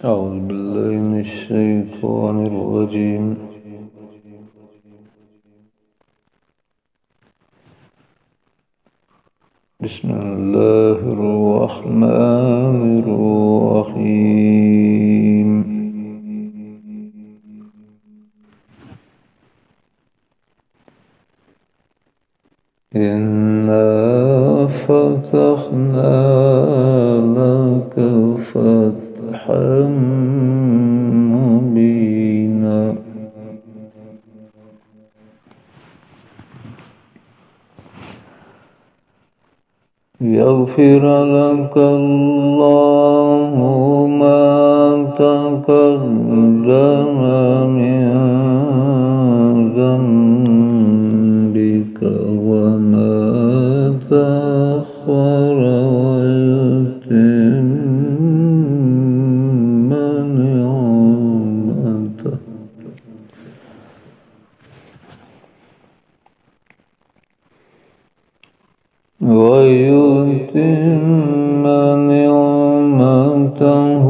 أعوذ بالله من الشيطان الرجيم. بسم الله الرحمن الرحيم. إنا فتحنا لك فتحا مبينا يغفر لك الله ما تقدم من ذنبك وما تأخر ويتم نعمته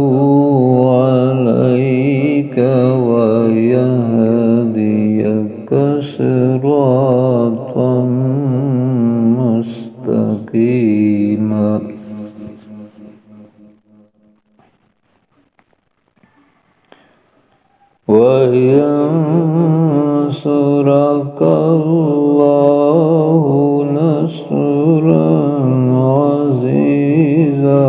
عليك ويهديك صراطا مستقيما وينصرك الله نصرا عزيزا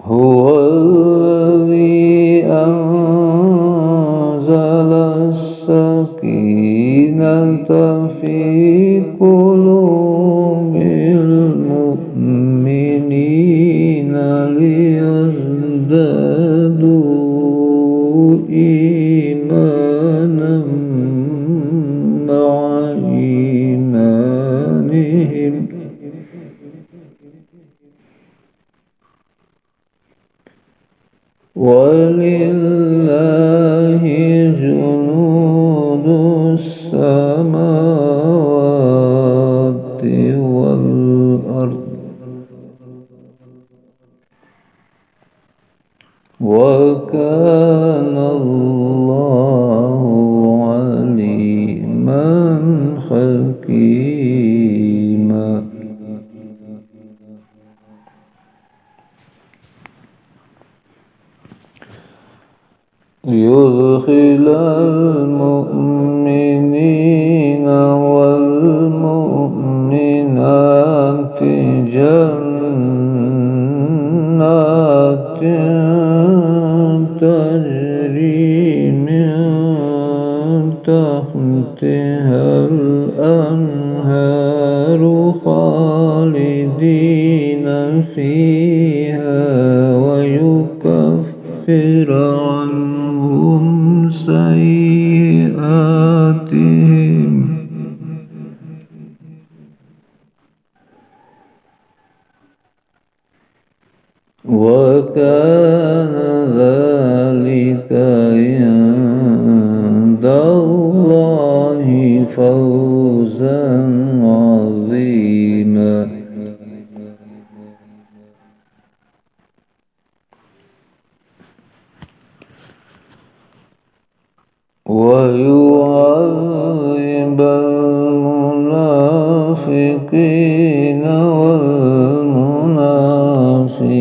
هو الذي أنزل السكينة في قلوب المؤمنين ليزدادوا إيمانا مع إيمانهم ولله جنود السماوات والأرض وكان الله عليما حكيما يدخل المؤمنين والمؤمنات جنات تجري من تحتها الأنهار خالدين فيها ويكفر عنهم سيئاتهم وكان ذلك عند الله فوزا عظيما ويعذب المنافقين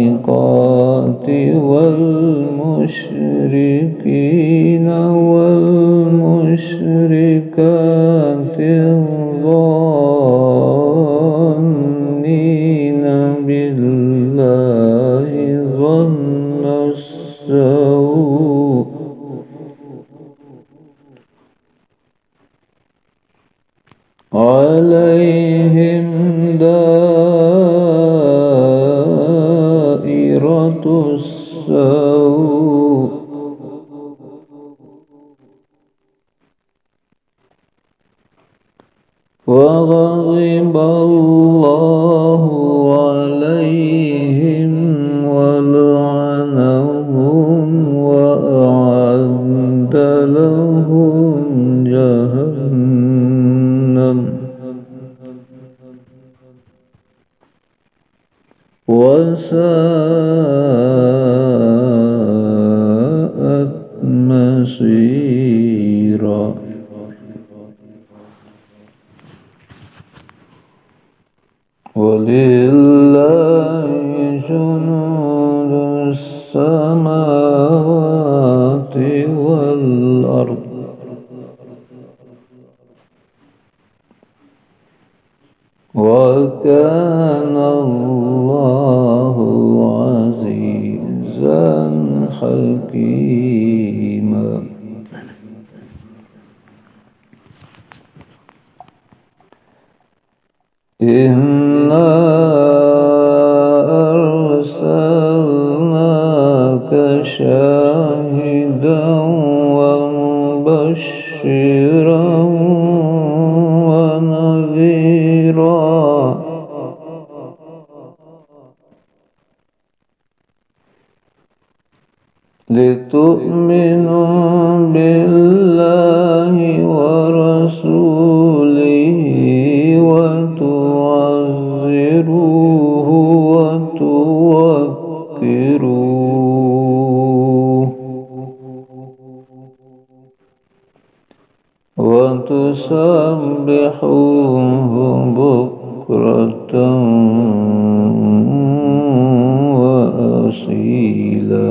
والمنافقات والمشركين والمشركات الظانين بالله ظن السوء عليهم دائرة السوء وغضب الله عليهم ولعنهم وأعد لهم جهنم وساءت مصيرا. ولله جنود السماوات والأرض وكان الله عزيزا حكيما. إنا أرسلناك شاهدا ومبشرا ونذيرا لتؤمنوا بالله ورسوله وتعزروه وتوقروه وتسبحوه بكرة وأصيلا.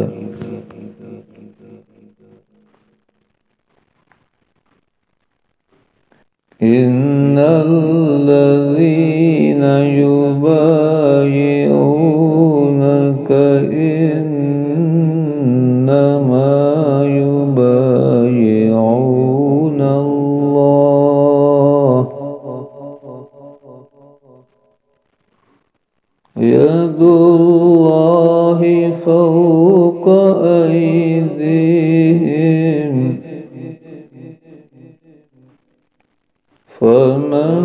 إن الذين يبايعونك إنما يبايعون الله يد الله فوق أيديهم فمن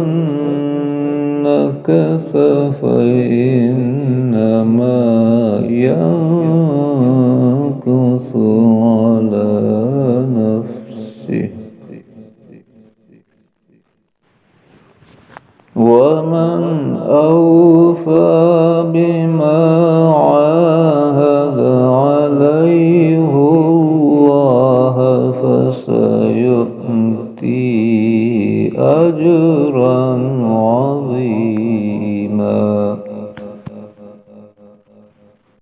نكث فإنما ينكث على نفسه ومن أوفى بما عاهد عليه الله فسيؤتيه أجرا